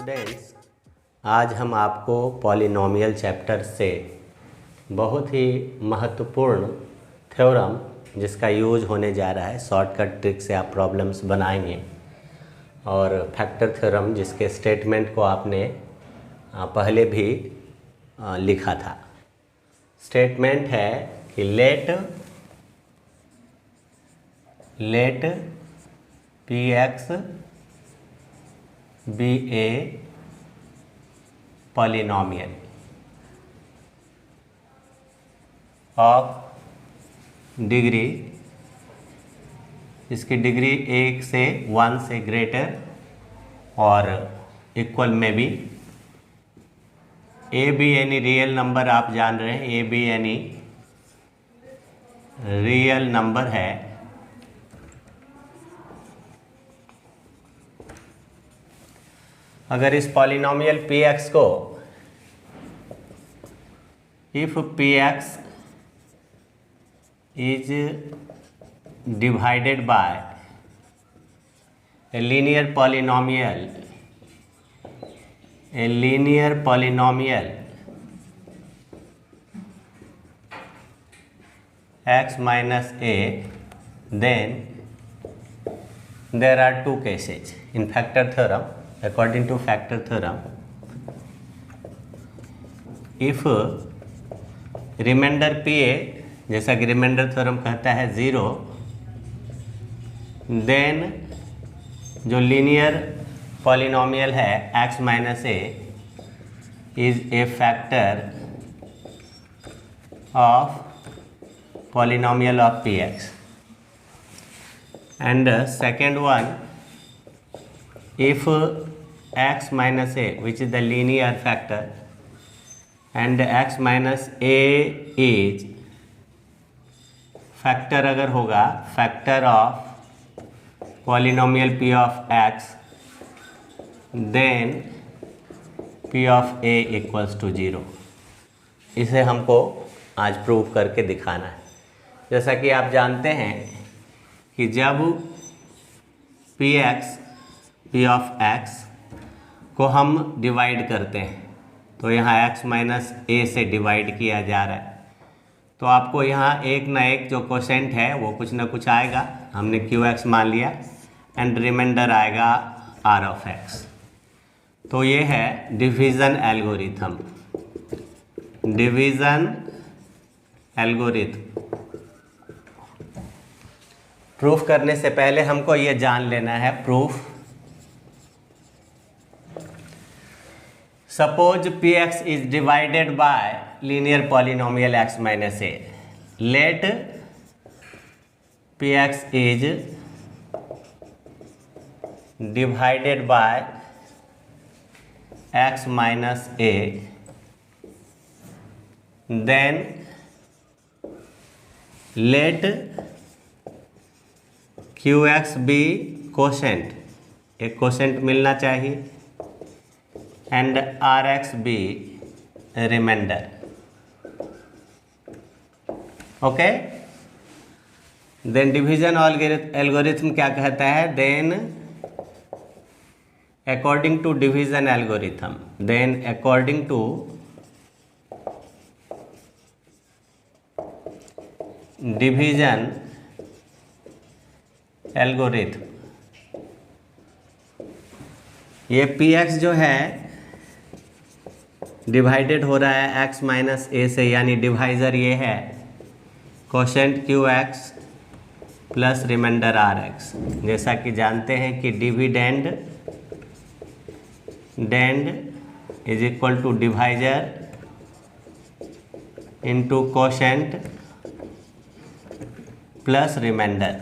Students, आज हम आपको पॉलिनोमियल चैप्टर से बहुत ही महत्वपूर्ण थ्योरम जिसका यूज होने जा रहा है, शॉर्टकट ट्रिक से आप प्रॉब्लम्स बनाएंगे, और फैक्टर थ्योरम जिसके स्टेटमेंट को आपने पहले भी लिखा था। स्टेटमेंट है कि let P X be a polynomial of degree, इसकी डिग्री 1 से 1 से ग्रेटर और इक्वल में भी A be any real number, आप जान रहे हैं A be any real number है अगर इस पॉलिनोमियल पी एक्स को if P X is divided by a linear polynomial x minus a, then there are two cases in factor theorem. According to factor theorem, if remainder P A, जैसा कि remainder theorem कहता है 0, then जो linear polynomial है x minus A is a factor of polynomial of P X, and second one, if x minus a, which is the linear factor, and x minus a is factor अगर होगा factor of polynomial p of x, then p of a equals to 0. इसे हमको आज prove करके दिखाना है। जैसा कि आप जानते हैं कि जब p ऑफ x को हम डिवाइड करते हैं तो यहाँ x माइनस ए से डिवाइड किया जा रहा है, तो आपको यहाँ एक ना एक जो कोशेंट है वो कुछ ना कुछ आएगा। हमने qx मान लिया एंड रिमाइंडर आएगा r ऑफ x। तो ये है डिवीज़न एल्गोरिथम। प्रूफ करने से पहले हमको ये जान लेना है proof. Suppose px is divided by linear polynomial x minus a. Let px is divided by x minus a, then let qx be quotient, एक quotient मिलना चाहिए, and Rx be remainder. Okay, then division algorithm क्या कहता है? Then according to division algorithm, ये px जो है divided हो रहा है x माइनस ए से, यानी डिवाइज़र ये है quotient qx plus remainder rx। जैसा कि जानते हैं कि dividend is equal to divisor into quotient plus remainder.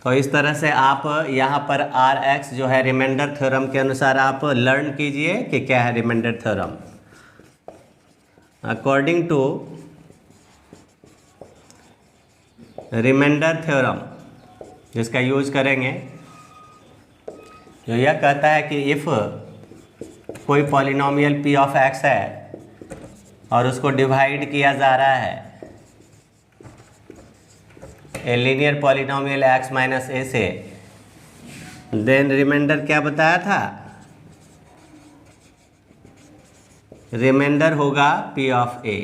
तो इस तरह से आप यहाँ पर Rx जो है रिमाइंडर थ्योरम के अनुसार आप लर्न कीजिए कि क्या है remainder theorem. According to remainder theorem जिसका यूज करेंगे, जो यह कहता है कि इफ़ कोई पॉलिनोमियल p ऑफ x है और उसको डिवाइड किया जा रहा है a linear polynomial x minus a से, देन रिमाइंडर क्या बताया था, रिमाइंडर होगा P of A।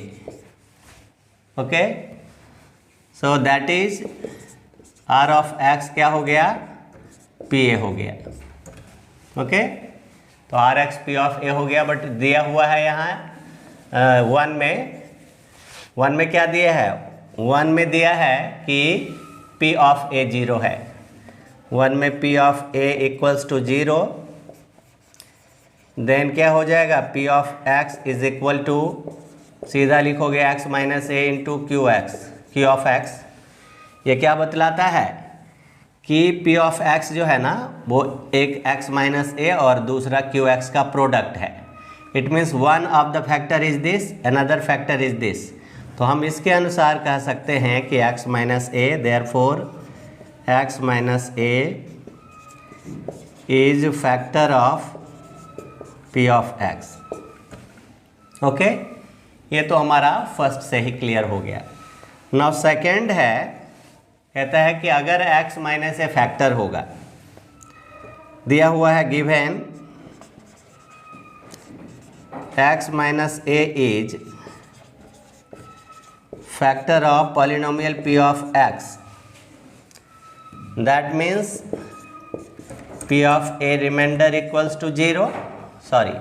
Okay, so that is R of X क्या हो गया, PA हो गया। ओके, तो RX P ऑफ A हो गया, बट दिया हुआ है यहाँ वन में क्या दिया है, वन में दिया है कि P ऑफ A 0 है। वन में P of A equals to 0, then क्या हो जाएगा, P of X is equal to, सीधा लिखोगे x minus A into Q of X। ये क्या बतलाता है कि P ऑफ X जो है ना वो एक x माइनस ए और दूसरा QX का प्रोडक्ट है। It means one of the factor is this, another factor is this. तो हम इसके अनुसार कह सकते हैं कि x minus A, therefore x minus A is factor of P of X। Okay, ये तो हमारा फर्स्ट से ही क्लियर हो गया। नाउ सेकेंड है, कहता है कि अगर x माइनस ए फैक्टर होगा, दिया हुआ है given x minus A is factor of polynomial P of X, that means P of A remainder equals to 0, sorry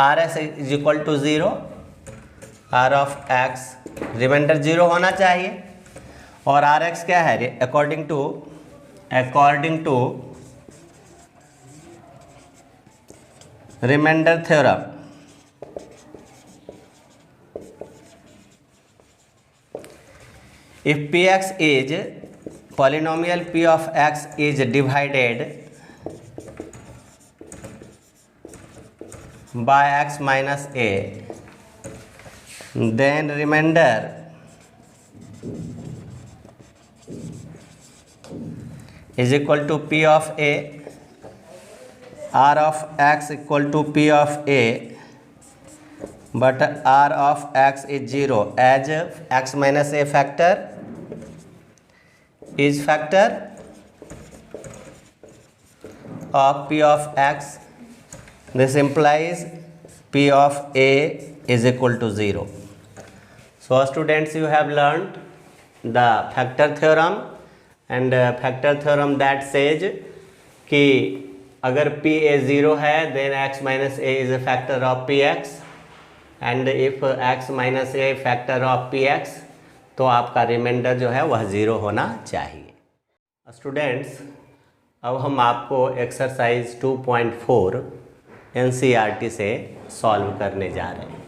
RS is equal to 0, R of X remainder 0 होना चाहिए, और RX क्या है, according to remainder theorem, if Px is polynomial P of X is divided by x minus a, then remainder is equal to P of A, R of X equal to P of A, but R of X is 0 as x minus a factor is factor of P of X. This implies P of A is equal to 0. So students, you have learned the factor theorem, and factor theorem that says कि अगर P A 0 है then x minus a is a factor of Px, and if x minus a factor of Px, तो आपका reminder जो है वह 0 होना चाहिए। स्टूडेंट्स, अब हम आपको एक्सरसाइज 2.4 NCERT से सॉल्व करने जा रहे हैं।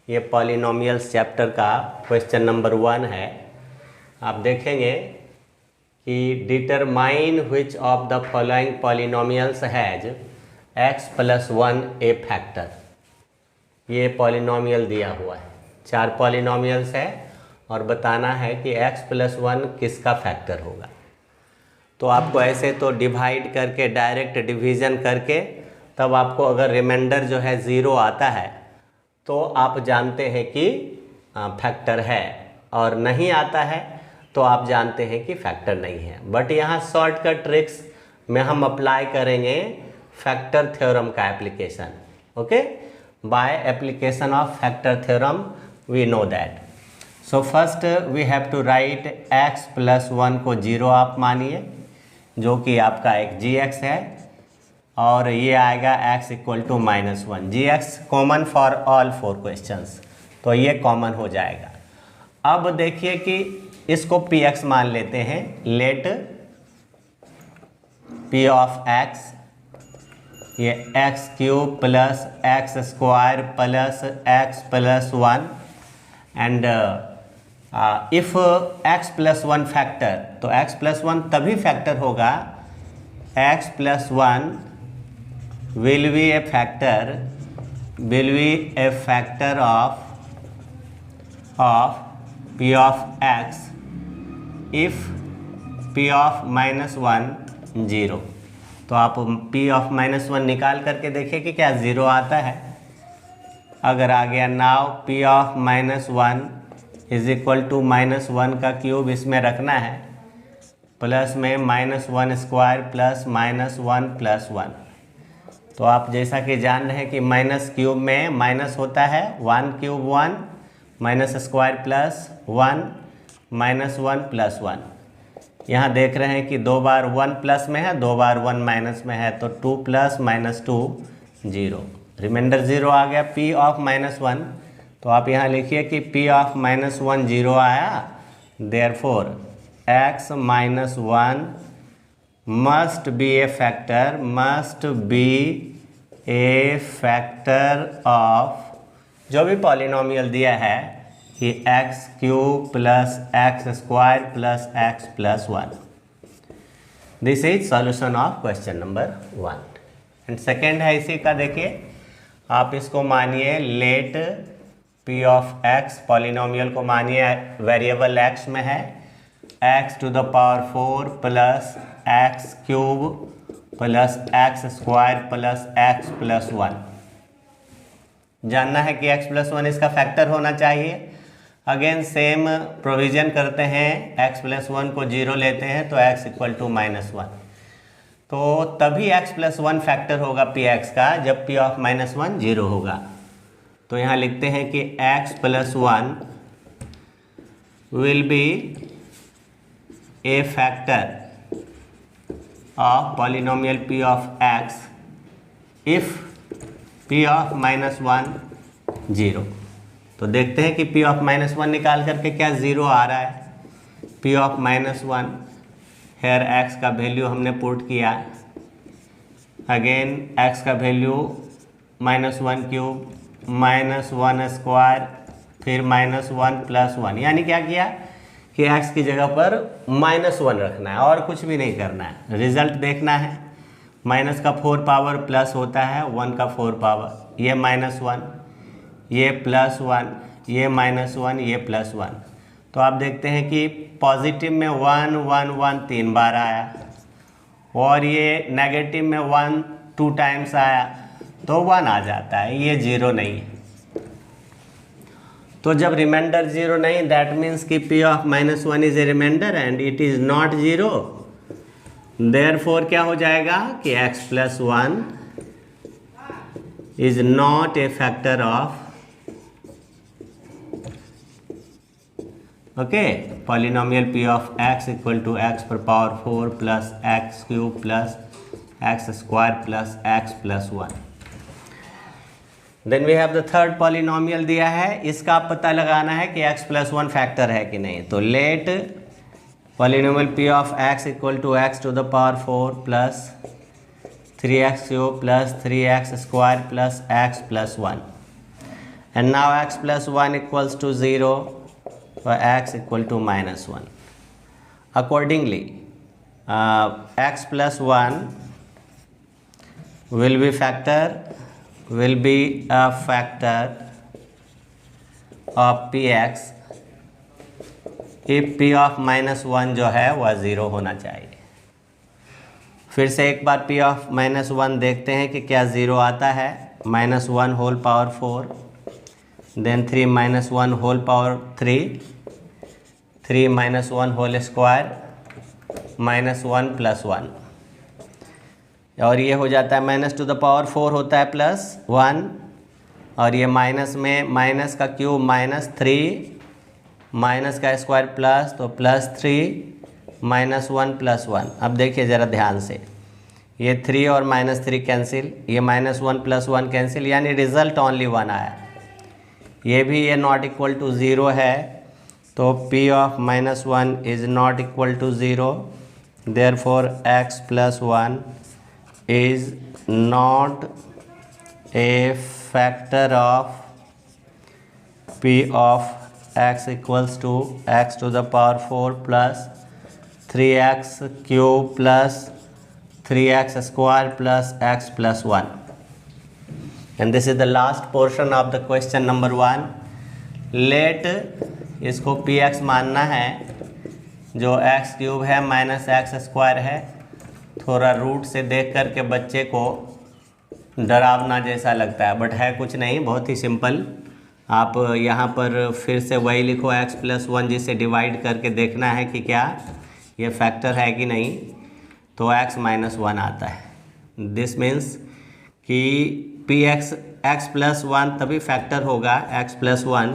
ये पॉलिनोमियल्स चैप्टर का क्वेश्चन नंबर 1 है। आप देखेंगे कि determine which of the following polynomials has x plus 1 A factor. ये पॉलिनोमियल दिया हुआ है, 4 पॉलिनोमियल्स है और बताना है कि x प्लस 1 किसका फैक्टर होगा। तो आपको ऐसे तो डिवाइड करके, डायरेक्ट डिवीज़न करके, तब आपको अगर रिमाइंडर जो है 0 आता है तो आप जानते हैं कि फैक्टर है, और नहीं आता है तो आप जानते हैं कि फैक्टर नहीं है। बट यहाँ शॉर्टकट ट्रिक्स में हम अप्लाई करेंगे फैक्टर थ्योरम का application. Okay, by application of factor theorem we know that. So first we have to write x plus 1 को 0 आप मानिए, जो कि आपका एक gx है, और ये आएगा x equal to -1। gx common for all 4 questions, तो ये कॉमन हो जाएगा। अब देखिए कि इसको px मान लेते हैं। लेट p ऑफ x, ये x cube plus x square plus x plus 1, and if x plus 1 factor, तो x प्लस 1 तभी फैक्टर होगा, x plus 1 will be a factor of P of X if P of -1 0। तो आप P of -1 निकाल करके देखिए कि क्या 0 आता है। अगर आ गया, now P of -1 is equal to -1 का क्यूब इसमें रखना है, प्लस में -1 स्क्वायर प्लस -1 प्लस 1। तो आप जैसा कि जान रहे हैं कि माइनस क्यूब में माइनस होता है, 1 cube 1 minus square plus 1 -1 plus 1। यहाँ देख रहे हैं कि 2 बार 1 प्लस में है, 2 बार 1 माइनस में है, तो 2 प्लस -2 0, रिमाइंडर 0 आ गया P ऑफ -1। तो आप यहाँ लिखिए कि P ऑफ -1 0 आया, therefore x -1 must be a factor of जो भी पॉलिनोमियल दिया है कि x cube plus x square plus x plus 1। This is solution of question number 1। And second है इसी का, देखिए आप इसको मानिए let p of x, polynomial को मानिए वेरिएबल x में है, x to the power 4 plus x cube plus x square plus x plus 1। जानना है कि x प्लस 1 इसका फैक्टर होना चाहिए। अगेन सेम प्रोविज़न करते हैं, x प्लस 1 को 0 लेते हैं तो x इक्वल टू -1। तो तभी x प्लस 1 फैक्टर होगा px का जब p ऑफ -1 0 होगा। तो यहाँ लिखते हैं कि x plus 1 will be a factor of polynomial p of x if p of -1 0। तो देखते हैं कि p ऑफ -1 निकाल करके क्या 0 आ रहा है। p ऑफ -1 हेयर x का वैल्यू हमने पुट किया, अगेन x का वैल्यू -1 क्यूब -1 स्क्वायर फिर -1 प्लस 1, यानी क्या किया कि x की जगह पर -1 रखना है और कुछ भी नहीं करना है। रिजल्ट देखना है, माइनस का 4 पावर प्लस होता है 1 का 4 पावर, ये -1 ये प्लस 1 ये -1 ये प्लस 1। तो आप देखते हैं कि पॉजिटिव में 1 1 1 3 बार आया और ये नेगेटिव में 1 2 टाइम्स आया तो 1 आ जाता है, ये 0 नहीं है। तो जब रिमाइंडर 0 नहीं, दैट मीन्स कि p of -1 is a remainder and it is not 0। Therefore क्या हो जाएगा कि x plus 1 is not a factor of polynomial p of x equal to x पर power 4 plus x cube plus x square plus x plus 1। Then we have the third polynomial दिया है, इसका आप पता लगाना है कि x प्लस 1 फैक्टर है कि नहीं। तो let polynomial p of x equal to x to the power 4 plus 3x cube plus 3x square plus x plus 1 and now x plus 1 equals to 0 और x equal to -1। Accordingly x plus 1 will be a factor of px if p of -1 जो है वह 0 होना चाहिए। फिर से एक बार p of -1 देखते हैं कि क्या 0 आता है। -1 whole power 4 then 3 -1 whole power 3 -1 whole square -1 plus 1 और ये हो जाता है माइनस टू द पावर 4 होता है प्लस 1 और ये माइनस में माइनस का क्यूब -3 माइनस का स्क्वायर प्लस तो +3 -1 प्लस 1। अब देखिए ज़रा ध्यान से, ये 3 और -3 कैंसिल, ये -1 प्लस 1 कैंसिल, यानी रिजल्ट ओनली 1 आया। ये भी ये नॉट इक्वल टू 0 है, तो p of -1 is not equal to 0, therefore x plus 1 is not a factor of p of x equals to x to the power 4 plus 3x cube plus 3x square plus x plus 1। and this is the last portion of the question number 1। let इसको px मानना है, जो x cube है minus x square है। थोड़ा root से देख कर के बच्चे को डरावना जैसा लगता है, बट है कुछ नहीं, बहुत ही सिंपल। आप यहाँ पर फिर से वही लिखो x प्लस 1 जिसे डिवाइड करके देखना है कि क्या ये फैक्टर है कि नहीं, तो x माइनस 1 आता है। दिस मीन्स कि पी एक्स प्लस 1 तभी फैक्टर होगा, x plus 1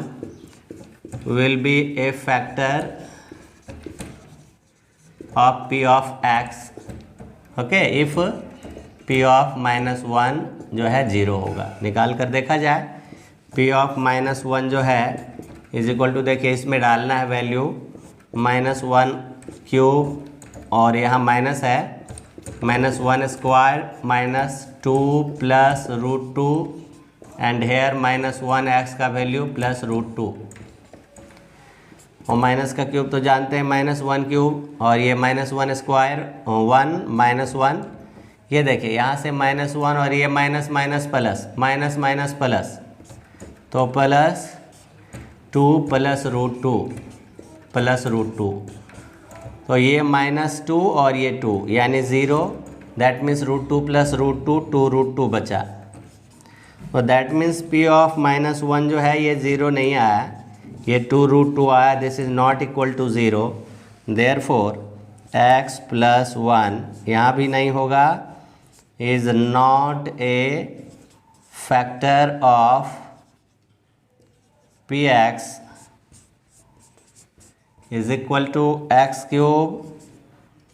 will be a factor of p of x, okay, if p of minus 1 जो है 0 होगा। निकाल कर देखा जाए, p ऑफ माइनस 1 जो है इज इक्वल टू, देखिए इसमें डालना है वैल्यू -1 क्यूब और यहाँ माइनस है -1 square -2 plus √2 and here -1 x का वैल्यू प्लस √2 और माइनस का क्यूब तो जानते हैं -1 क्यूब और ये -1 स्क्वायर 1 -1, ये देखिए यहाँ से -1 और ये minus minus plus minus minus plus, तो प्लस 2 प्लस √2 प्लस √2, तो ये -2 और ये 2 यानी 0, दैट मीन्स √2 प्लस √2 2 √2 बचा। तो दैट मीन्स p ऑफ -1 जो है ये 0 नहीं आया, ये 2 √2 आया। This is not equal to 0, therefore x plus 1 यहाँ भी नहीं होगा, is not a factor of px is equal to x cube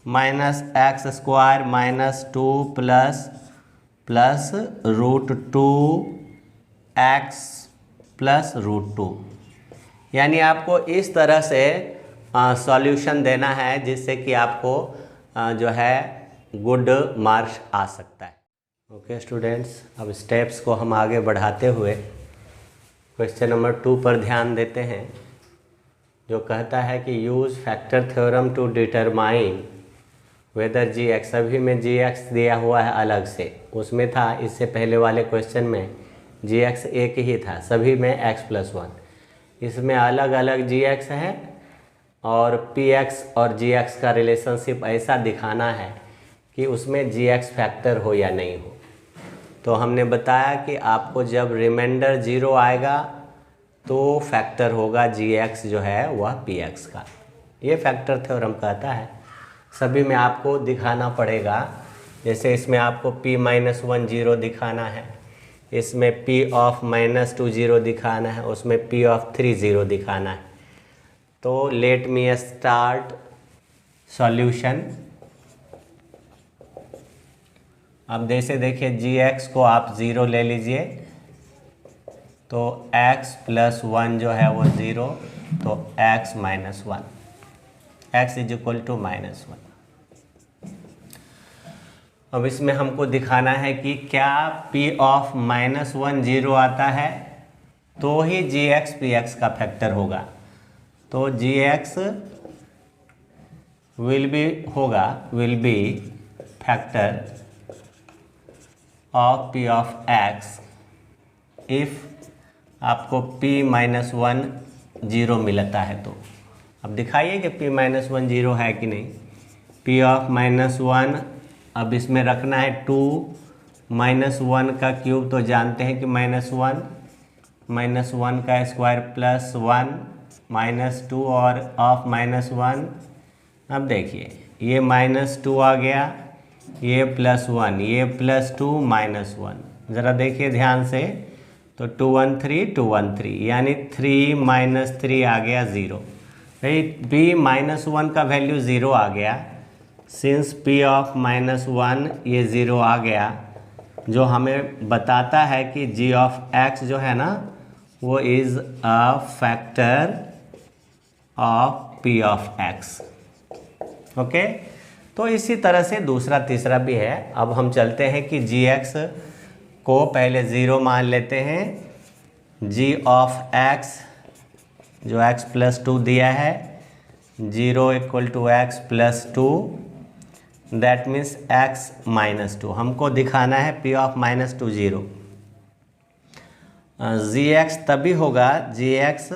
minus x square -2 plus √2 x plus √2। यानी आपको इस तरह से सॉल्यूशन देना है जिससे कि आपको जो है गुड मार्क्स आ सकता है। ओके स्टूडेंट्स, अब स्टेप्स को हम आगे बढ़ाते हुए क्वेश्चन नंबर 2 पर ध्यान देते हैं, जो कहता है कि use factor theorem to determine whether g x. सभी में जी एक्स दिया हुआ है अलग से, उसमें था इससे पहले वाले क्वेश्चन में जी एक्स एक ही था, सभी में x प्लस 1, इसमें अलग अलग जी एक्स है और पी एक्स और जी एक्स का रिलेशनशिप ऐसा दिखाना है कि उसमें जी एक्स फैक्टर हो या नहीं हो। तो हमने बताया कि आपको जब रिमाइंडर 0 आएगा तो फैक्टर होगा जी एक्स जो है वह पी एक्स का। ये फैक्टर थ्योरम कहता है, सभी में आपको दिखाना पड़ेगा। जैसे इसमें आपको p -1 0 दिखाना है, इसमें p ऑफ -2 0 दिखाना है, उसमें p ऑफ 3 0 दिखाना है। तो लेट मी स्टार्ट सॉल्यूशन। अब जैसे देखिए जी एक्स को आप 0 ले लीजिए, तो x प्लस 1 जो है वो 0, तो x minus 1, x is equal to -1। अब इसमें हमको दिखाना है कि क्या p ऑफ -1 0 आता है तो ही जी एक्स पी एक्स का फैक्टर होगा। तो g x will be factor of p of x if आपको p -1 0 मिलता है। तो अब दिखाइए कि p -1 0 है कि नहीं। p ऑफ -1, अब इसमें रखना है 2, -1 का क्यूब तो जानते हैं कि -1 का स्क्वायर प्लस 1 -2 और ऑफ -1। अब देखिए ये -2 आ गया, ये +1, ये +2 -1। ज़रा देखिए ध्यान से, तो 2 1 3 2 1 3 यानी 3 - 3 आ गया 0। भाई p -1 का वैल्यू 0 आ गया। सिंस p ऑफ -1 ये 0 आ गया, जो हमें बताता है कि g ऑफ x जो है ना वो is a factor of p of x। Okay, तो इसी तरह से दूसरा तीसरा भी है। अब हम चलते हैं कि जी एक्स को पहले 0 मान लेते हैं। g ऑफ x जो x प्लस 2 दिया है, 0 equal to x plus 2, that means x -2। हमको दिखाना है p ऑफ -2 0। जी एक्स तभी होगा, g x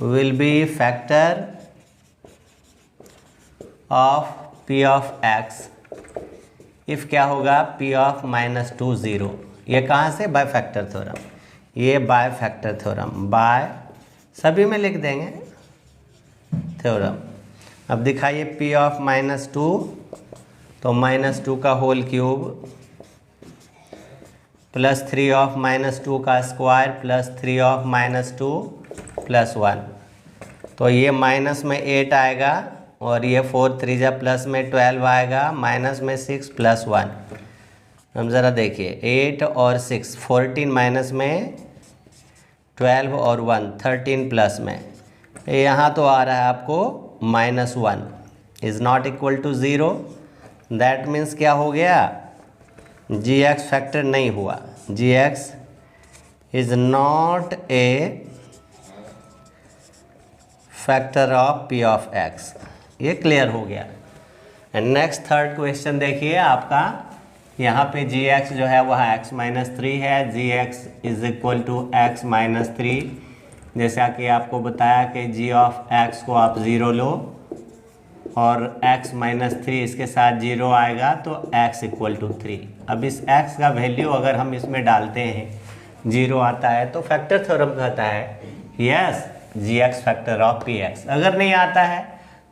will be factor of p of x if क्या होगा p ऑफ -2 0। ये कहाँ से? By factor theorem. ये बाय फैक्टर थ्योरम, बाय सभी में लिख देंगे थ्योरम। अब दिखाइए p ऑफ -2, तो -2 का होल क्यूब प्लस 3 ऑफ -2 का स्क्वायर प्लस 3 ऑफ -2 प्लस 1, तो ये माइनस में 8 आएगा और ये 4 3 जा प्लस में 12 आएगा, माइनस में 6 प्लस 1। हम ज़रा देखिए 8 और 6, 14 माइनस में 12 और 1 13 प्लस में, यहाँ तो आ रहा है आपको -1 is not equal to 0। That means क्या हो गया, gx फैक्टर नहीं हुआ, gx is not a factor of p of x। ये क्लियर हो गया। एंड नेक्स्ट थर्ड क्वेश्चन देखिए आपका, यहाँ पे gx जो है वह x - 3 है, gx is equal to x - 3। जैसा कि आपको बताया कि g ऑफ x को आप 0 लो और x - 3 इसके साथ 0 आएगा तो x इक्वल टू 3। अब इस x का वैल्यू अगर हम इसमें डालते हैं 0 आता है तो फैक्टर थ्योरम कहता है yes gx factor of px। अगर नहीं आता है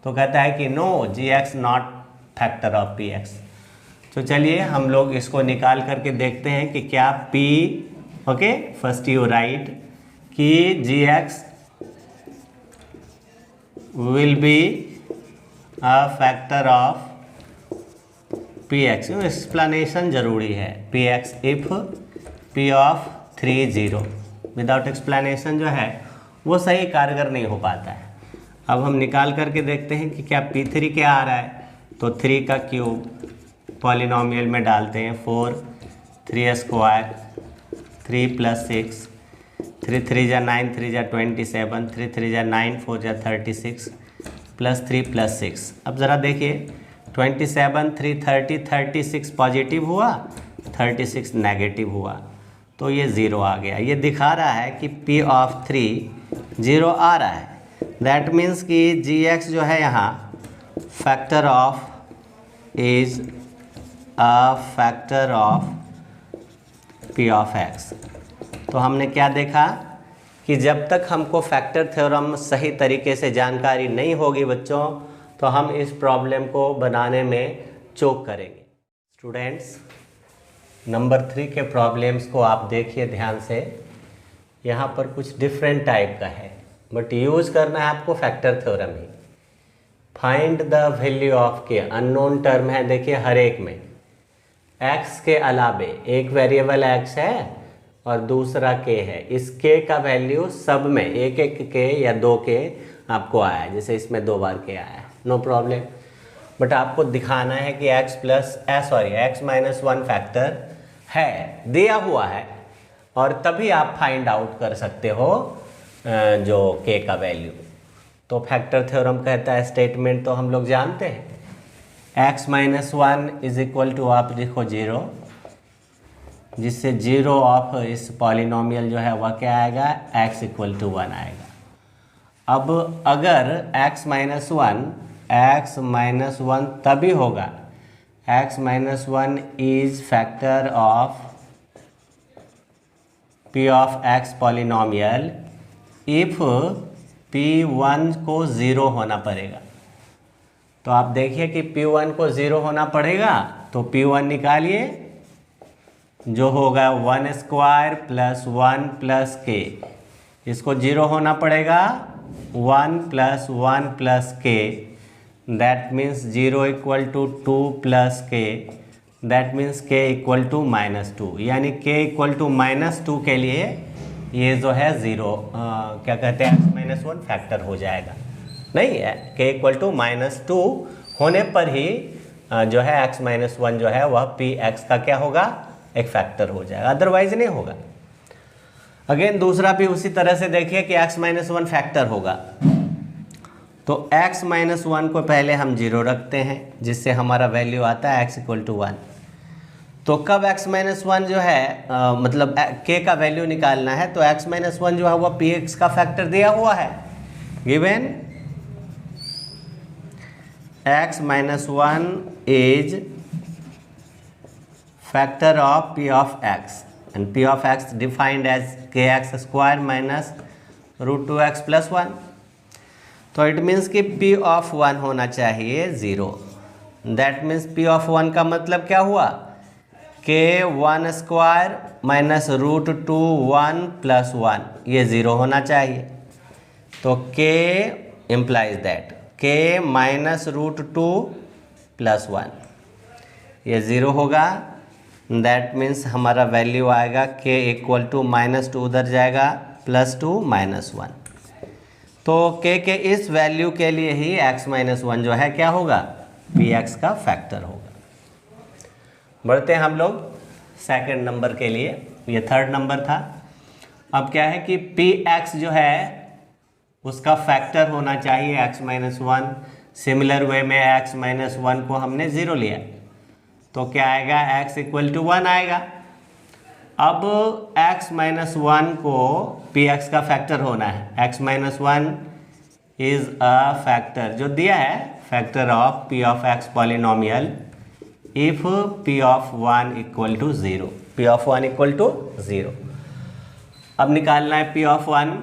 तो कहता है कि no gx not factor of px। तो चलिए हम लोग इसको निकाल करके देखते हैं कि क्या p, okay first you right कि gx will be a factor of px। Explanation जरूरी है, px if p of 3 0। Without explanation जो है वो सही कारगर नहीं हो पाता है। अब हम निकाल करके देखते हैं कि क्या p3 क्या आ रहा है, तो 3 का क्यूब पॉलिनोमियल में डालते हैं 4 3 स्क्वायर 3 प्लस 6 3 3 जा 9 3 जा 27 3 3 जा 9 4 जा 36 प्लस 3 प्लस 6। अब ज़रा देखिए 27 3 30 36 पॉजिटिव हुआ 36 नेगेटिव हुआ, तो ये 0 आ गया। ये दिखा रहा है कि p ऑफ 3 0 आ रहा है। दैट मीन्स कि gx जो है यहाँ factor of is a factor of p of x। तो हमने क्या देखा कि जब तक हमको फैक्टर थ्योरम सही तरीके से जानकारी नहीं होगी बच्चों, तो हम इस प्रॉब्लम को बनाने में चूक करेंगे। स्टूडेंट्स नंबर 3 के प्रॉब्लम्स को आप देखिए ध्यान से। यहाँ पर कुछ डिफरेंट टाइप का है बट यूज़ करना है आपको factor theorem he. Find the value of के, अननोन टर्म है देखिए हर एक में, x के अलावे एक वेरिएबल x है और दूसरा k है। इस k का वैल्यू सब में एक एक k या 2 k आपको आया है, जैसे इसमें 2 बार k आया है, नो प्रॉब्लम। बट आपको दिखाना है कि x - 1 फैक्टर है, दिया हुआ है, और तभी आप फाइंड आउट कर सकते हो जो k का वैल्यू। तो फैक्टर थ्योरम कहता है स्टेटमेंट तो हम लोग जानते हैं, x - 1 इज इक्वल टू आप लिखो 0, जिससे 0 ऑफ इस पॉलिनोमियल जो है वह क्या आएगा, x इक्वल टू 1 आएगा। अब अगर x - 1 तभी होगा, x - 1 is factor of p of x polynomial if p1 को 0 होना पड़ेगा। तो आप देखिए कि p1 को 0 होना पड़ेगा, तो p1 निकालिए जो होगा 1 स्क्वायर प्लस 1 प्लस k। इसको 0 होना पड़ेगा 1 plus 1 plus k, that means 0 equal to 2 plus k, that means k equal to -2। यानी k इक्वल टू -2 के लिए ये जो है 0 क्या कहते हैं x - 1 फैक्टर हो जाएगा। नहीं है, k इक्वल टू -2 होने पर ही जो है x - 1 जो है वह px का क्या होगा, एक फैक्टर हो जाएगा, अदरवाइज नहीं होगा। अगेन दूसरा भी उसी तरह से देखिए कि x - 1 फैक्टर होगा, तो x - 1 को पहले हम 0 रखते हैं, जिससे हमारा वैल्यू आता है x इक्वल टू 1। तो कब x - 1 जो है मतलब k का वैल्यू निकालना है, तो x - 1 जो है वह px का फैक्टर दिया हुआ है, given x - 1 is factor of p of x and p of x defined as kx square minus root 2x plus 1। तो इट मीन्स कि P ऑफ 1 होना चाहिए 0। दैट मीन्स P ऑफ 1 का मतलब क्या हुआ, के 1 स्क्वायर माइनस रूट 2 1 प्लस 1, ये 0 होना चाहिए। तो के इम्प्लाइज दैट के माइनस रूट 2 प्लस 1, ये 0 होगा। दैट मीन्स हमारा वैल्यू आएगा के इक्वल टू -2 उधर जाएगा +2 -1। तो के इस वैल्यू के लिए ही x-1 जो है क्या होगा, px का फैक्टर होगा। बढ़ते हैं हम लोग सेकंड नंबर के लिए, ये थर्ड नंबर था। अब क्या है कि px जो है उसका फैक्टर होना चाहिए x-1। सिमिलर वे में x-1 को हमने 0 लिया, तो क्या आएगा, x = 1 आएगा। अब x-1 को px का फैक्टर होना है। x-1 इज अ फैक्टर जो दिया है, factor of p of x polynomial if p of 1 = 0। p of 1 = 0। अब निकालना है p ऑफ 1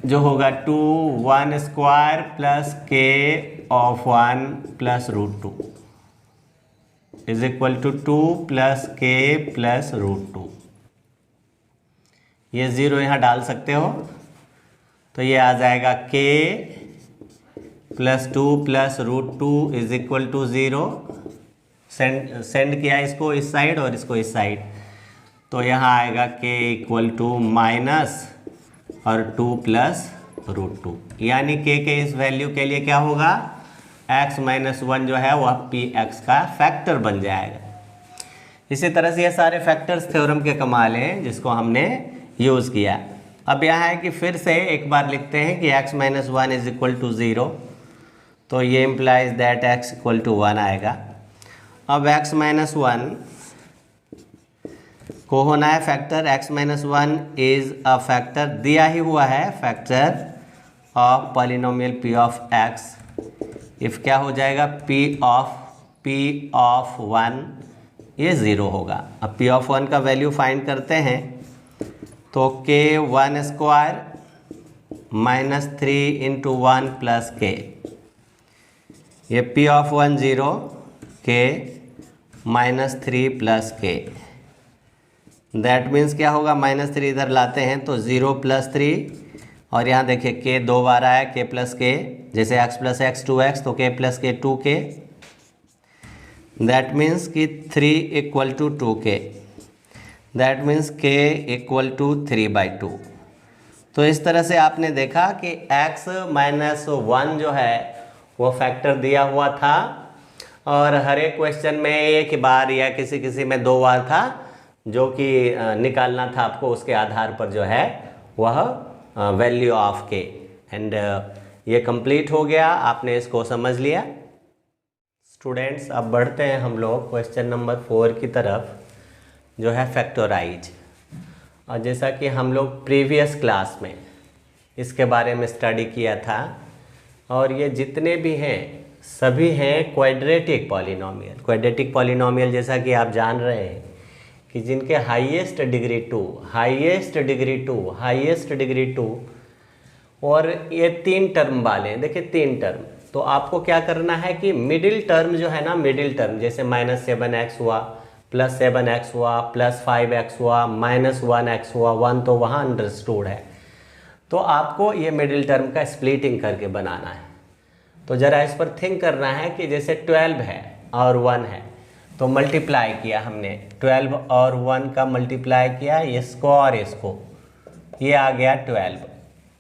जो होगा 2 1 square plus k of 1 plus root 2 is equal to 2 plus k plus root 2। ये 0 यहाँ डाल सकते हो, तो ये आ जाएगा k plus 2 plus root 2 is equal to 0। Send किया इसको इस साइड और इसको इस साइड, तो यहाँ आएगा k = माइनस और 2 प्लस रूट 2, यानी k के इस वैल्यू के लिए क्या होगा, x-1 जो है वह px का फैक्टर बन जाएगा। इसी तरह से ये सारे फैक्टर्स थ्योरम के कमाल हैं जिसको हमने यूज़ किया। अब यहाँ है कि फिर से एक बार लिखते हैं कि x-1 = 0, तो ये इम्प्लाइज दैट x = 1 आएगा। अब x-1 को होना है factor, x-1 is a factor दिया ही हुआ है, factor of polynomial p of x। If क्या हो जाएगा, p ऑफ 1 ये 0 होगा। अब p ऑफ 1 का वैल्यू फाइंड करते हैं, तो k 1 स्क्वायर -3 × 1 प्लस k, ये p of 1 0, k -3 plus k। That means क्या होगा, -3 इधर लाते हैं तो 0 + 3, और यहाँ देखिए k 2 बार आया, k + k, जैसे x + x 2x, तो k + k 2k। That means कि 3 = 2k। That means k = 3/2। तो इस तरह से आपने देखा कि x-1 जो है वो फैक्टर दिया हुआ था, और हर एक क्वेश्चन में एक बार या किसी में 2 बार था, जो कि निकालना था आपको, उसके आधार पर जो है वह वैल्यू ऑफ k। एंड ये कंप्लीट हो गया, आपने इसको समझ लिया। स्टूडेंट्स, अब बढ़ते हैं हम लोग क्वेश्चन नंबर 4 की तरफ, जो है फैक्टराइज। और जैसा कि हम लोग प्रीवियस क्लास में इसके बारे में स्टडी किया था, और ये जितने भी हैं सभी हैं क्वाड्रेटिक पॉलिनोमियल। क्वाड्रेटिक पॉलिनोमियल जैसा कि आप जान रहे हैं कि जिनके हाईएस्ट डिग्री 2, हाईएस्ट डिग्री 2, और ये 3 टर्म वाले हैं। देखिए 3 टर्म, तो आपको क्या करना है कि मिडिल टर्म जो है ना, मिडिल टर्म जैसे -7x हुआ, +7x हुआ, +5x हुआ, -1x हुआ, 1 तो वहाँ अंडरस्टूड है। तो आपको ये मिडिल टर्म का स्प्लिटिंग करके बनाना है। तो ज़रा इस पर थिंक करना है कि जैसे 12 है और 1 है, तो मल्टीप्लाई किया हमने, 12 और 1 का मल्टीप्लाई किया, इसको और इसको, ये आ गया 12।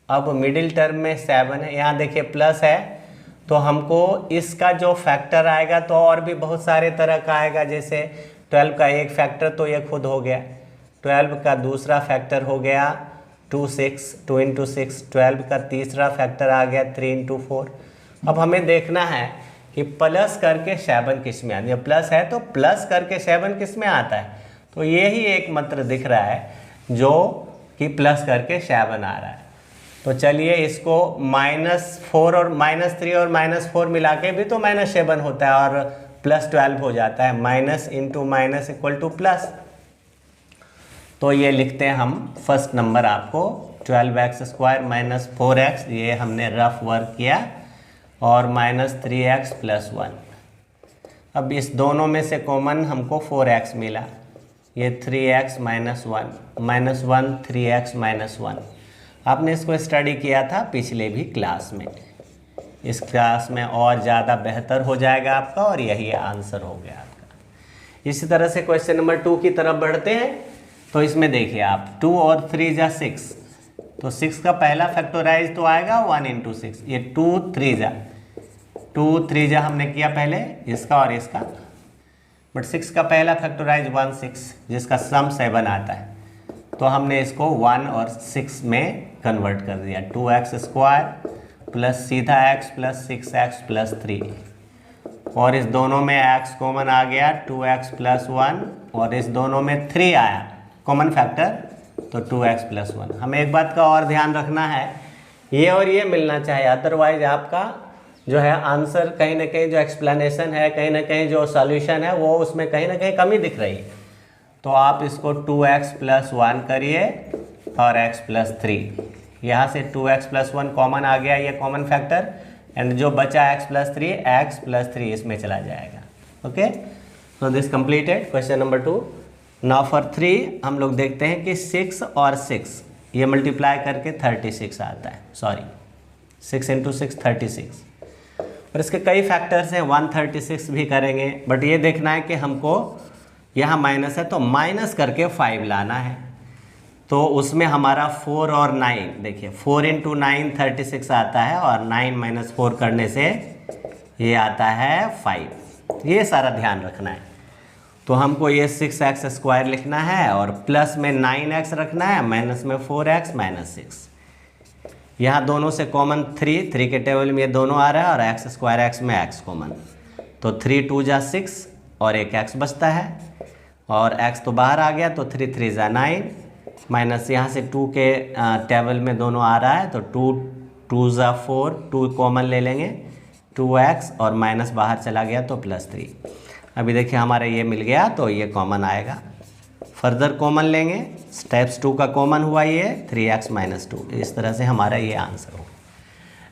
अब मिडिल टर्म में 7 है, यहाँ देखिए प्लस है, तो हमको इसका जो फैक्टर आएगा तो और भी बहुत सारे तरह का आएगा। जैसे 12 का एक फैक्टर तो ये खुद हो गया, 12 का दूसरा फैक्टर हो गया 2 × 6, 12 का तीसरा फैक्टर आ गया 3 × 4। अब हमें देखना है कि प्लस करके 7 किस में आता है। प्लस है तो प्लस करके 7 किस में आता है, तो ये ही एक मंत्र दिख रहा है जो कि प्लस करके 7 आ रहा है। तो चलिए इसको -4 और -3 और -4 मिला के भी तो -7 होता है, और +12 हो जाता है, minus into minus equal two plus. तो ये लिखते हैं हम, फर्स्ट नंबर आपको 12x² माइनस 4x, ये हमने रफ वर्क किया, और माइनस 3x प्लस 1। अब इस दोनों में से कॉमन हमको 4x मिला, ये 3x minus 1 minus 1 3x minus 1। आपने इसको स्टडी किया था पिछले भी क्लास में, इस क्लास में और ज़्यादा बेहतर हो जाएगा आपका, और यही आंसर हो गया आपका। इसी तरह से क्वेश्चन नंबर 2 की तरफ बढ़ते हैं। तो इसमें देखिए आप 2 और 3 जा 6, तो 6 का पहला फैक्टराइज तो आएगा 1 इंटू 6, ये 2 3 जा हमने किया पहले इसका और इसका, बट 6 का पहला फैक्टराइज 1 6, जिसका सम 7 आता है, तो हमने इसको 1 और 6 में कन्वर्ट कर दिया। 2x² प्लस सीधा x प्लस 6x प्लस 3, और इस दोनों में x कॉमन आ गया 2x प्लस 1, और इस दोनों में 3 आया कॉमन फैक्टर, तो 2x प्लस 1। हमें एक बात का और ध्यान रखना है, ये और ये मिलना चाहिए, अदरवाइज आपका जो है आंसर कहीं ना कहीं जो एक्सप्लेनेशन है, कहीं ना कहीं जो सॉल्यूशन है, वो उसमें कहीं ना कहीं कमी दिख रही है। तो आप इसको 2x प्लस 1 करिए और x प्लस 3, यहाँ से 2x प्लस 1 कॉमन आ गया, ये कॉमन फैक्टर, एंड जो बचा x प्लस 3 इसमें चला जाएगा। Okay, so this completed question number 2। Now for 3 हम लोग देखते हैं कि 6 और 6 ये मल्टीप्लाई करके 36 आता है, सॉरी 6 इंटू 6 36, और इसके कई फैक्टर्स हैं, 136 भी करेंगे, बट ये देखना है कि हमको यहाँ माइनस है तो माइनस करके 5 लाना है। तो उसमें हमारा 4 और 9, देखिए 4 इंटू 9 36 आता है, और 9 माइनस 4 करने से ये आता है 5। ये सारा ध्यान रखना है। तो हमको ये 6x² लिखना है, और प्लस में 9x रखना है, माइनस में 4x माइनस 6। यहाँ दोनों से कॉमन 3 के टेबल में ये दोनों आ रहा है, और x² में x कॉमन, तो 3 2 जा 6 और एक x बचता है, और x तो बाहर आ गया, तो 3 3 जा 9, माइनस यहाँ से 2 के टेबल में दोनों आ रहा है, तो 2 2 जा 4, 2 कॉमन ले लेंगे 2x, और माइनस बाहर चला गया तो प्लस 3। अभी देखिए हमारा ये मिल गया, तो ये कॉमन आएगा। फर्दर कॉमन लेंगे, स्टेप्स 2 का कॉमन हुआ ये 3x माइनस 2, इस तरह से हमारा ये आंसर हो।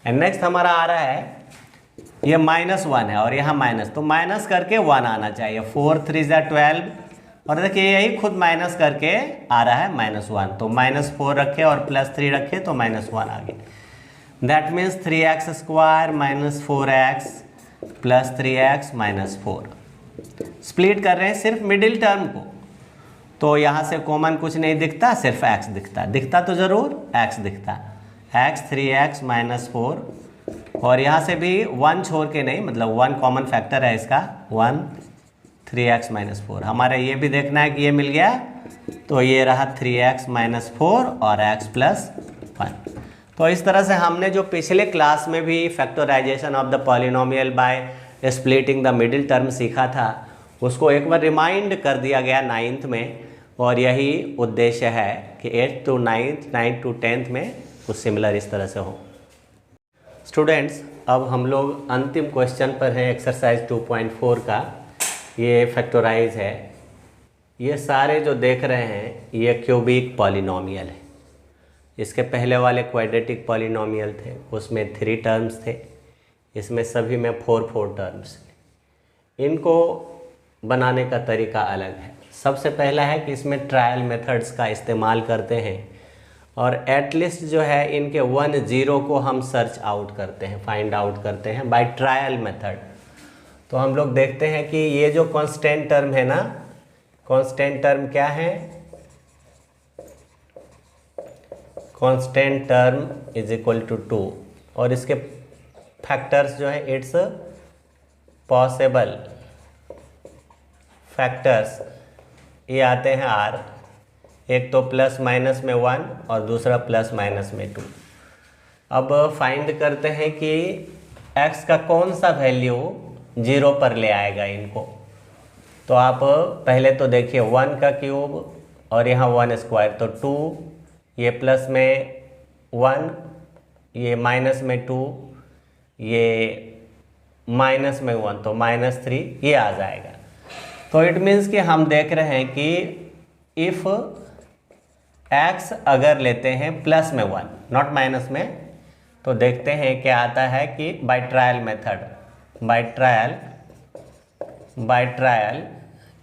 एंड नेक्स्ट हमारा आ रहा है, ये -1 है और यहाँ माइनस, तो माइनस करके 1 आना चाहिए। 4 3 जा 12, और देखिए यही खुद माइनस करके आ रहा है -1, तो -4 रखे और +3 रखे तो -1 आ गया। That means 3x² minus 4x plus 3x minus 4। Split कर रहे हैं सिर्फ मिडिल टर्म को, तो यहाँ से कॉमन कुछ नहीं दिखता, सिर्फ x दिखता तो ज़रूर x दिखता, x 3x माइनस 4, और यहाँ से भी 1 छोड़ के नहीं, मतलब 1 कॉमन फैक्टर है इसका, 1 3x माइनस 4। हमारा ये भी देखना है कि ये मिल गया, तो ये रहा 3x माइनस 4 और x प्लस 1। तो इस तरह से हमने जो पिछले क्लास में भी factorisation of the polynomial by splitting the middle term सीखा था, उसको एक बार रिमाइंड कर दिया गया 9th में, और यही उद्देश्य है कि 8th to 9th 9th to 10th में कुछ सिमिलर इस तरह से हो। स्टूडेंट्स, अब हम लोग अंतिम क्वेश्चन पर हैं, एक्सरसाइज 2.4 का। ये फैक्टराइज है। ये सारे जो देख रहे हैं ये क्यूबिक पॉलिनोमियल है। इसके पहले वाले क्वाड्रेटिक पॉलिनोमियल थे, उसमें 3 टर्म्स थे, इसमें सभी में 4 टर्म्स। इनको बनाने का तरीका अलग है। सबसे पहला है कि इसमें ट्रायल मेथड्स का इस्तेमाल करते हैं, और एटलीस्ट जो है इनके 1 0 को हम सर्च आउट करते हैं, फाइंड आउट करते हैं बाय ट्रायल मेथड। तो हम लोग देखते हैं कि ये जो कांस्टेंट टर्म है ना, कांस्टेंट टर्म क्या है, constant term is equal to 2, और इसके फैक्टर्स जो है इट्स पॉसिबल फैक्टर्स ये आते हैं r, एक तो प्लस माइनस में 1 और दूसरा प्लस माइनस में 2। अब फाइंड करते हैं कि x का कौन सा वैल्यू 0 पर ले आएगा इनको। तो आप पहले तो देखिए 1 का क्यूब और यहाँ 1 स्क्वायर, तो 2, ये प्लस में 1, ये माइनस में 2, ये माइनस में 1, तो -3 ये आ जाएगा। तो इट मीन्स कि हम देख रहे हैं कि इफ़ x अगर लेते हैं प्लस में 1 नॉट माइनस में, तो देखते हैं क्या आता है कि by trial method, by trial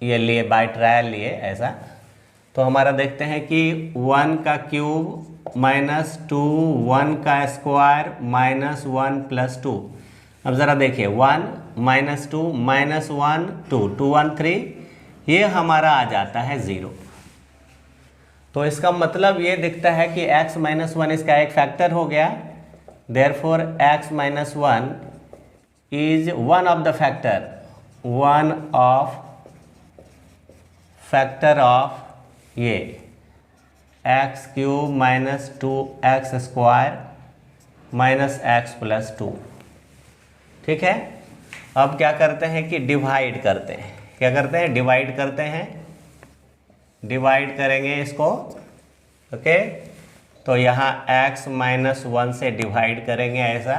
ये लिए, बाय ट्रायल लिए ऐसा, तो हमारा देखते हैं कि 1 का क्यूब माइनस 2, 1 का स्क्वायर माइनस 1 प्लस 2। अब ज़रा देखिए 1 माइनस 2 माइनस 1 2 2 1 3, ये हमारा आ जाता है 0। तो इसका मतलब ये दिखता है कि x माइनस 1 इसका एक फैक्टर हो गया, therefore x minus 1 is one of the factor, one of factor of ये x cube minus 2x square minus x plus 2। ठीक है, अब क्या करते हैं कि डिवाइड करते हैं, क्या करते हैं, डिवाइड करते हैं, डिवाइड करेंगे इसको। ओके, तो यहाँ x माइनस 1 से डिवाइड करेंगे, ऐसा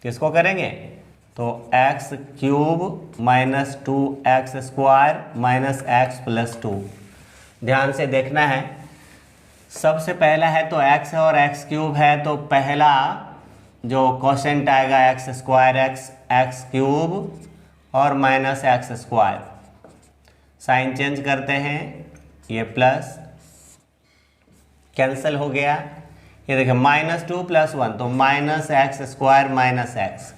किसको करेंगे, तो x cube minus 2x square minus x plus 2। ध्यान से देखना है, सबसे पहला है तो x है और x क्यूब है, तो पहला जो क्वोशेंट आएगा x स्क्वायर x क्यूब और minus x square, sign change करते हैं, ये प्लस कैंसिल हो गया। ये देखिए माइनस 2 प्लस 1 तो minus x square minus x।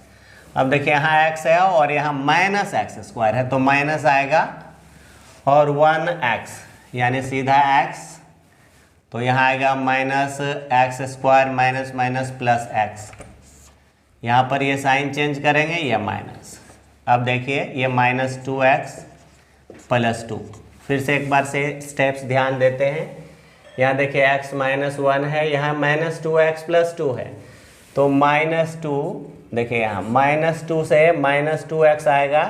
अब देखिए यहाँ x है और यहाँ माइनस x स्क्वायर है, तो माइनस आएगा और 1x यानी सीधा x, तो यहाँ आएगा minus x square minus minus plus x। यहाँ पर ये साइन चेंज करेंगे, ये माइनस। अब देखिए ये माइनस 2x प्लस 2। फिर से एक बार से स्टेप्स ध्यान देते हैं। यहाँ देखिए x माइनस 1 है, यहाँ माइनस 2x प्लस 2 है, तो माइनस 2, देखिए यहाँ माइनस 2 से माइनस 2x आएगा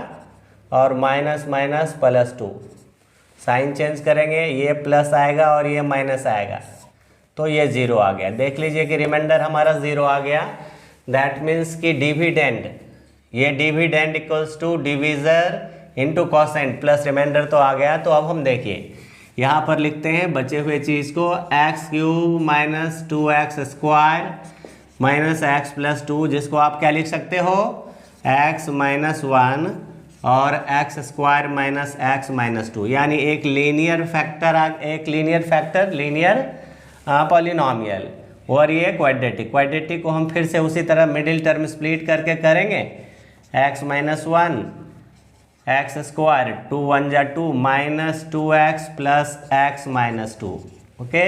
और minus minus plus 2, sign change करेंगे, ये प्लस आएगा और ये माइनस आएगा, तो ये 0 आ गया। देख लीजिए कि रिमाइंडर हमारा 0 आ गया। दैट मीन्स कि डिविडेंड, ये dividend equals to divisor into quotient plus remainder तो आ गया। तो अब हम देखिए यहाँ पर लिखते हैं बचे हुए चीज़ को, x cube minus 2x square minus x plus 2, जिसको आप क्या लिख सकते हो, x माइनस 1 और x square minus x minus 2, यानी एक लीनियर फैक्टर, लीनियर पॉलिनॉमियल, और ये क्वाड्रेटिक को हम फिर से उसी तरह मिडिल टर्म स्प्लिट करके करेंगे। x माइनस 1 एक्स स्क्वायर 2 1 जा 2 minus 2x plus x minus 2। Okay,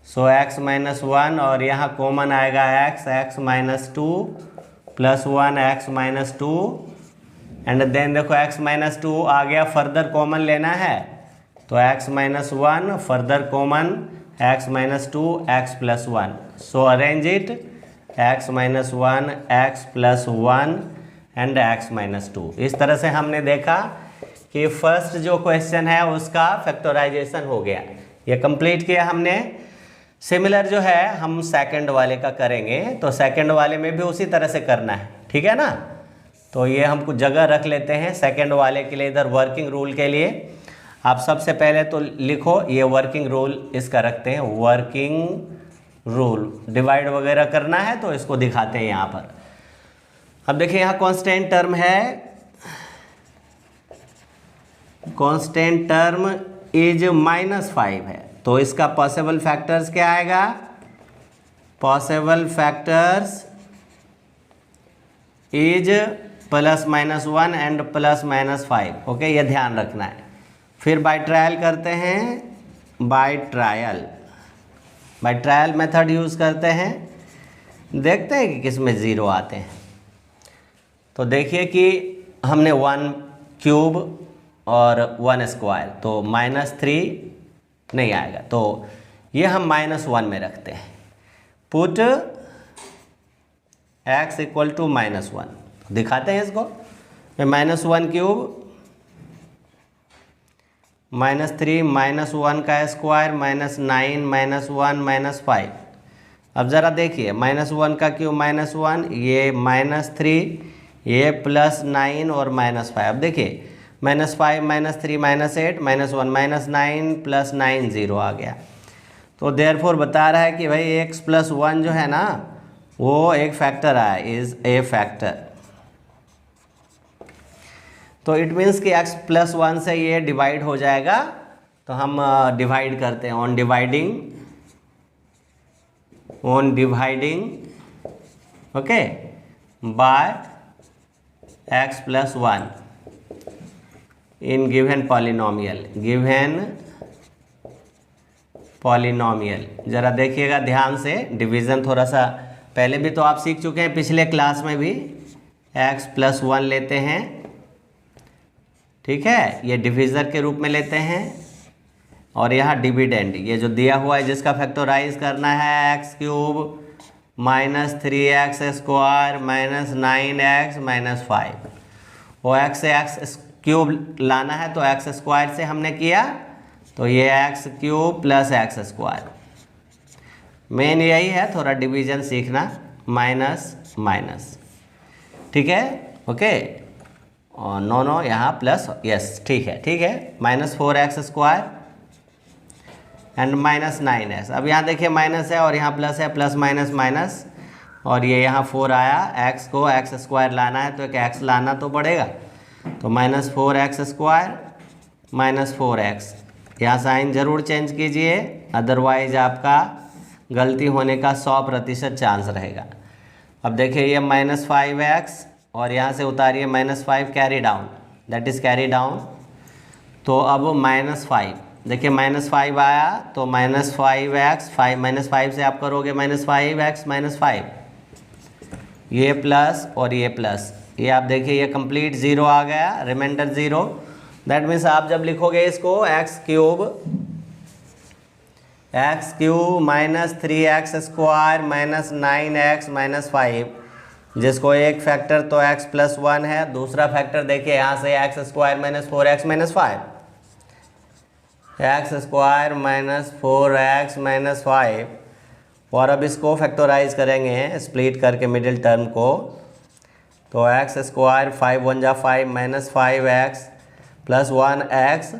so x minus 1 और यहाँ कॉमन आएगा x माइनस 2 प्लस 1 x माइनस 2, एंड देन देखो x माइनस 2 आ गया, फर्दर कॉमन लेना है, तो x minus 1 further common x minus 2 x plus 1। So arrange it, x minus 1 x plus 1 and x minus 2। इस तरह से हमने देखा कि फर्स्ट जो क्वेश्चन है उसका फैक्टराइजेशन हो गया, ये कंप्लीट किया हमने। सिमिलर जो है हम सेकंड वाले का करेंगे, तो सेकंड वाले में भी उसी तरह से करना है, ठीक है ना। तो ये हम कुछ जगह रख लेते हैं सेकंड वाले के लिए, इधर वर्किंग रूल के लिए। आप सबसे पहले तो लिखो, ये वर्किंग रूल इसका रखते हैं, वर्किंग रूल। डिवाइड वगैरह करना है तो इसको दिखाते हैं यहाँ पर। अब देखिए यहाँ कांस्टेंट टर्म है, कांस्टेंट टर्म इज -5 है, तो इसका पॉसिबल फैक्टर्स क्या आएगा, possible factors is +-1 and +-5। Okay, ये ध्यान रखना है। फिर बाय ट्रायल करते हैं, बाय ट्रायल मेथड यूज़ करते हैं, देखते हैं कि किस में 0 आते हैं। तो देखिए कि हमने 1 क्यूब और 1 स्क्वायर, तो -3 नहीं आएगा, तो ये हम -1 में रखते हैं। पुट x इक्वल टू -1, दिखाते हैं इसको, -1 क्यूब -3 -1 का स्क्वायर -9 -1 -5। अब ज़रा देखिए -1 का क्यूब -1, ये -3, ये +9 और -5। अब देखिए -5 -3 -8 -1 -9 +9 0 आ गया। तो देयरफॉर बता रहा है कि भाई x प्लस 1 जो है ना वो एक फैक्टर आया, इज ए फैक्टर। तो इट मीन्स कि x प्लस 1 से ये डिवाइड हो जाएगा, तो हम डिवाइड करते हैं on dividing okay by x plus 1 in given polynomial. ज़रा देखिएगा ध्यान से, डिवीज़न थोड़ा सा पहले भी तो आप सीख चुके हैं, पिछले क्लास में भी x प्लस 1 लेते हैं, ठीक है, ये डिवीज़र के रूप में लेते हैं, और यहाँ डिविडेंड, ये जो दिया हुआ है जिसका फैक्टराइज करना है x cube minus 3x square minus 9x minus 5, वो x से x क्यूब लाना है तो x स्क्वायर से हमने किया, तो ये x cube plus x square. Main यही है, थोड़ा डिवीजन सीखना, माइनस माइनस, ठीक है, ओके, और नो यहाँ प्लस, यस ठीक है, minus 4x square and minus 9x। अब यहाँ देखिए माइनस है और यहाँ प्लस है, प्लस माइनस माइनस, और ये यहाँ 4 आया, x को x स्क्वायर लाना है तो एक x लाना तो पड़ेगा, तो minus 4x square minus 4x, यहाँ साइन ज़रूर चेंज कीजिए, अदरवाइज आपका गलती होने का 100% चांस रहेगा। अब देखिए ये माइनस 5x और यहाँ से उतारिए minus 5, carry down, that is carry down, तो अब माइनस 5, देखिए माइनस 5 आया तो माइनस 5x, माइनस 5 से आप करोगे माइनस 5x माइनस 5, ये प्लस और ये प्लस, ये आप देखिए ये कंप्लीट ज़ीरो आ गया, रिमाइंडर ज़ीरो। दैट मीन्स आप जब लिखोगे इसको x cube minus 3x square minus 9x minus 5, जिसको एक फैक्टर तो x प्लस 1 है, दूसरा फैक्टर देखिए यहाँ से x square minus 4x minus 5, x square minus 4x minus 5, और अब इसको फैक्टराइज करेंगे स्प्लिट करके मिडिल टर्म को, तो x स्क्वायर 5 1 जा 5 minus 5x plus 1x,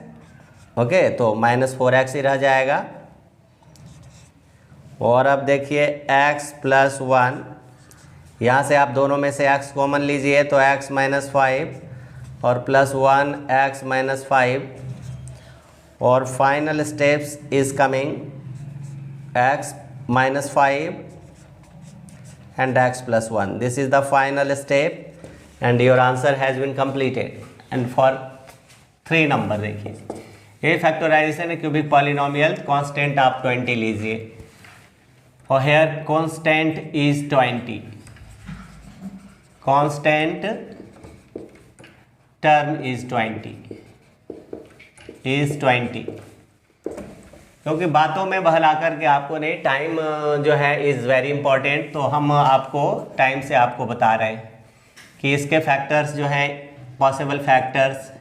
okay, तो माइनस 4x ही रह जाएगा। और अब देखिए x प्लस 1, यहाँ से आप दोनों में से x कॉमन लीजिए तो x माइनस 5 और प्लस 1x माइनस 5, और final steps is coming x minus 5 and x plus 1. This is the final step and your answer has been completed. And for 3 number देखिए, ये फैक्टराइजेशन है cubic polynomial, constant आप 20 लीजिए, और here constant is 20, constant term is 20, क्योंकि बातों में बहला करके आपको नहीं, टाइम जो है इज़ वेरी इंपॉर्टेंट, तो हम आपको टाइम से आपको बता रहे हैं कि इसके फैक्टर्स जो हैं, possible factors,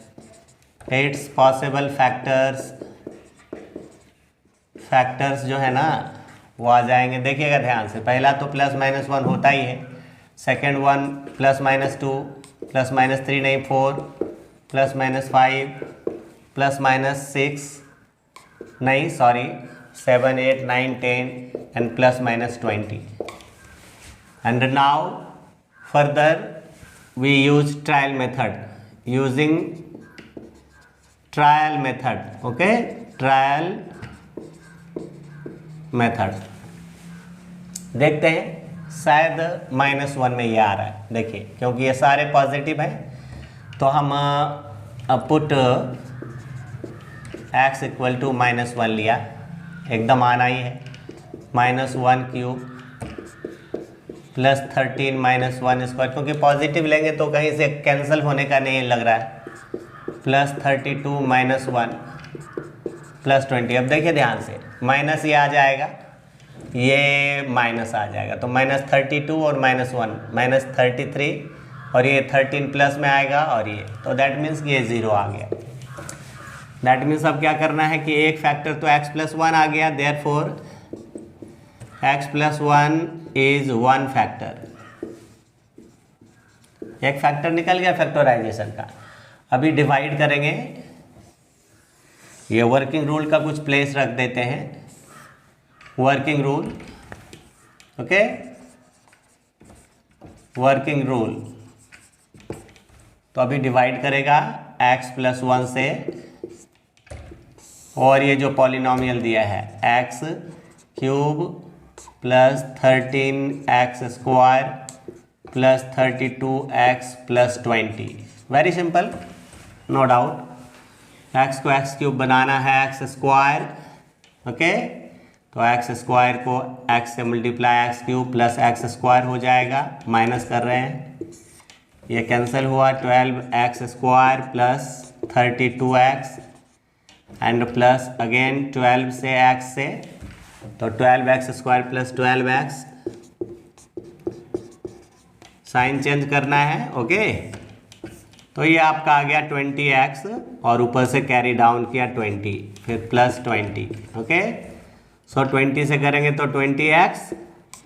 it's possible factors जो है ना वो आ जाएंगे। देखिएगा ध्यान से, पहला तो प्लस माइनस 1 होता ही है, second one plus minus 2, plus minus 3 नहीं 4, प्लस माइनस 5, प्लस माइनस 6 नहीं sorry 7 8 9 10 and plus minus 20. And now further we use trial method, using trial method, okay, trial method। देखते हैं शायद -1 में ये आ रहा है, देखिए क्योंकि ये सारे पॉजिटिव हैं तो हम पुट x इक्वल टू -1 लिया, एकदम आना ही है, -1 क्यूब प्लस 13 -1 स्क्वायर, क्योंकि पॉजिटिव लेंगे तो कहीं से कैंसिल होने का नहीं लग रहा है, प्लस 32 -1 प्लस 20। अब देखिए ध्यान से, माइनस ये आ जाएगा, ये माइनस आ जाएगा, तो -32 और -1 -33, और ये 13 प्लस में आएगा, और ये तो दैट मीन्स ये 0 आ गया। दैट मीन्स अब क्या करना है कि एक फैक्टर तो x प्लस 1 आ गया, therefore x plus 1 is 1 factor, एक फैक्टर निकल गया फैक्टराइजेशन का। अभी डिवाइड करेंगे, ये वर्किंग रूल का कुछ प्लेस रख देते हैं, working rule, okay, working rule. तो अभी डिवाइड करेगा x+1 से, और ये जो पॉलिनॉमियल दिया है x³ plus 13x² plus 32x plus 20, very simple, no doubt. x को x³ बनाना है x², ओके, तो x² को x से मल्टीप्लाई x³ प्लस x² हो जाएगा, माइनस कर रहे हैं, ये कैंसिल हुआ, 12x² plus 32x and plus again 12 से x से, तो 12x² plus 12x, sign change करना है, ओके। तो ये आपका आ गया 20x और ऊपर से कैरी डाउन किया 20, फिर प्लस 20, ओके। सो 20 से करेंगे तो 20x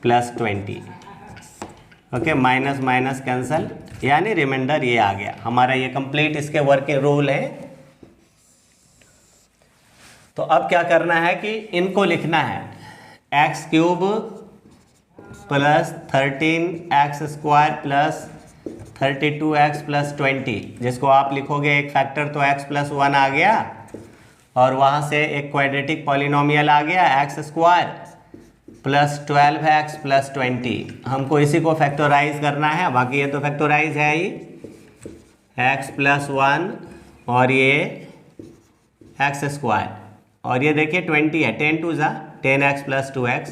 plus 20, okay, minus minus cancel, यानी रिमाइंडर ये आ गया हमारा, ये कंप्लीट इसके वर्किंग रूल है। तो अब क्या करना है कि इनको लिखना है, x³ plus 13x² plus 32x plus 20, जिसको आप लिखोगे एक फैक्टर तो x+1 आ गया, और वहाँ से एक क्वाड्रेटिक पॉलिनोमियल आ गया x² प्लस 12x प्लस 20। हमको इसी को फैक्टराइज करना है, बाकी ये तो फैक्टराइज है ही, x+1 और ये x², और ये देखिए 20 है, 10 2 ज़ा 10x plus 2x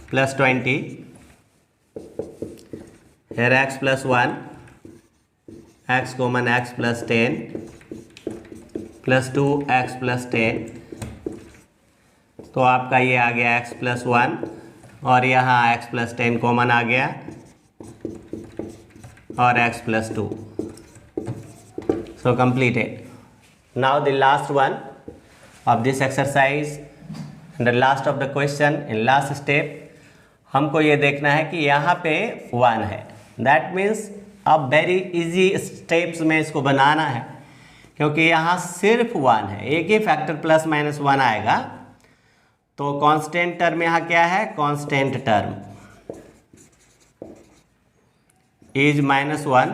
plus 20, here x+1, x common x plus 10 plus 2x plus 10, तो आपका ये आ गया x+1 और यहाँ x प्लस 10 कॉमन आ गया और x+2, so completed. Now the last one of this exercise, the last of the question, in last step हमको ये देखना है कि यहाँ पे 1 है, दैट मीन्स अब वेरी इजी स्टेप्स में इसको बनाना है, क्योंकि यहाँ सिर्फ 1 है, एक ही फैक्टर प्लस माइनस 1 आएगा, तो कांस्टेंट टर्म यहाँ क्या है, कांस्टेंट टर्म इज -1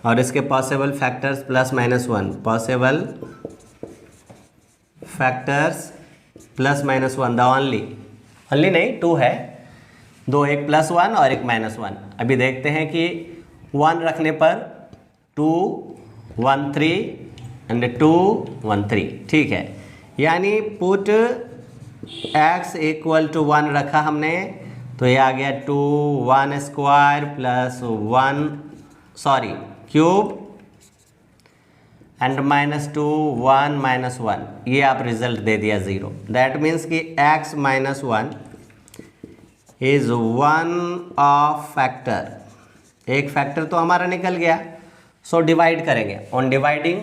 और इसके possible factors plus -1, possible factors plus -1, the only नहीं 2 है, दो, एक +1 और एक -1। अभी देखते हैं कि 1 रखने पर 2 1 3 एंड 2 1 3, ठीक है, यानी पुट x = 1 रखा हमने, तो ये आ गया 2 1² प्लस 1 क्यूब एंड -2 1 -1, ये आप रिजल्ट दे दिया 0, दैट मीन्स कि x -1 इज 1 ऑफ फैक्टर, एक फैक्टर तो हमारा निकल गया, सो डिवाइड करेंगे, ऑन डिवाइडिंग,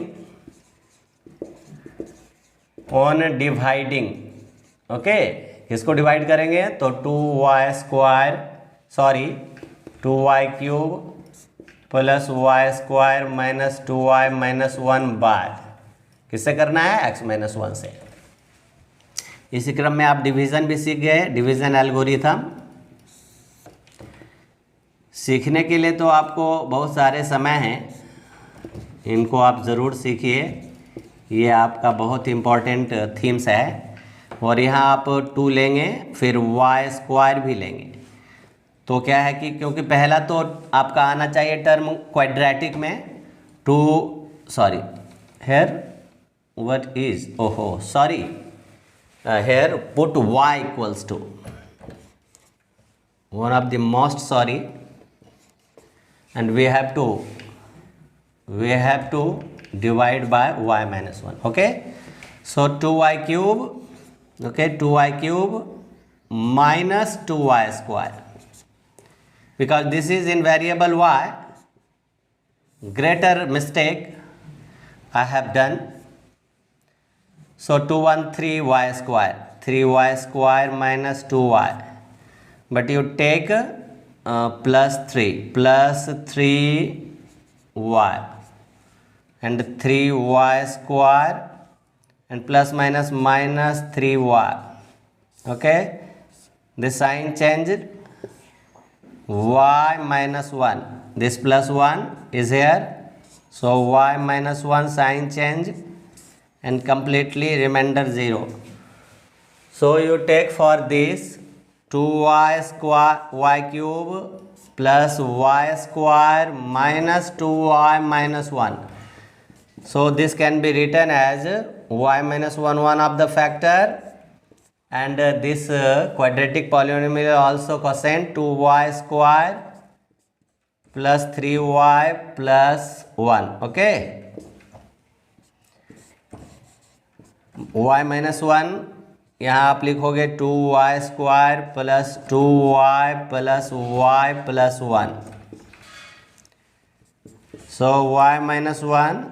ओके, इसको डिवाइड करेंगे तो 2y³ plus y² minus 2y minus 1 बार, किससे करना है, x-1 से। इसी क्रम में आप डिवीज़न भी सीख गए, डिवीज़न एल्गोरिथम सीखने के लिए तो आपको बहुत सारे समय हैं, इनको आप ज़रूर सीखिए, ये आपका बहुत इम्पॉर्टेंट थीम्स है। और यहाँ आप 2 लेंगे, फिर y² भी लेंगे, तो क्या है कि क्योंकि पहला तो आपका आना चाहिए टर्म क्वाड्रेटिक में, here put y equals to, one of the most sorry, and we have to divide by y-1, okay, so 2y³ minus 2y², because this is in variable y, greater mistake I have done, so 2 1 3y², 3y² minus 2y, but you take plus 3y and 3y² and plus minus minus 3y. Okay, the sign changed, y minus 1, this plus 1 is here, so y minus 1 sign change and completely remainder 0. So you take for this 2y square y cube plus y square minus 2y minus 1. So this can be written as y minus 1 of the factor, and this quadratic polynomial also quotient 2y square plus 3y plus 1. Okay, y minus 1 यहाँ आप लिखोगे 2y square plus 2y plus y plus 1. So y minus 1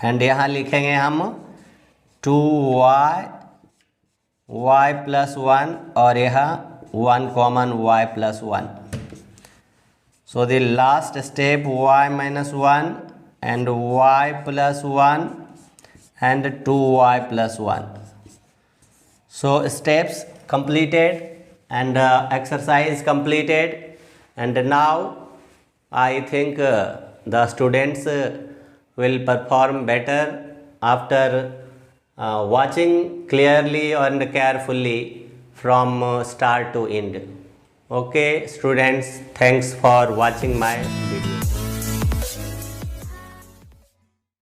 and यहाँ लिखेंगे हम 2y y plus 1 और यहाँ 1 common y plus 1. So the last step y minus 1 and y plus 1 and 2y plus 1. So steps completed and exercise completed, and now I think the students will perform better after watching clearly and carefully from start to end. Okay students, thanks for watching my video.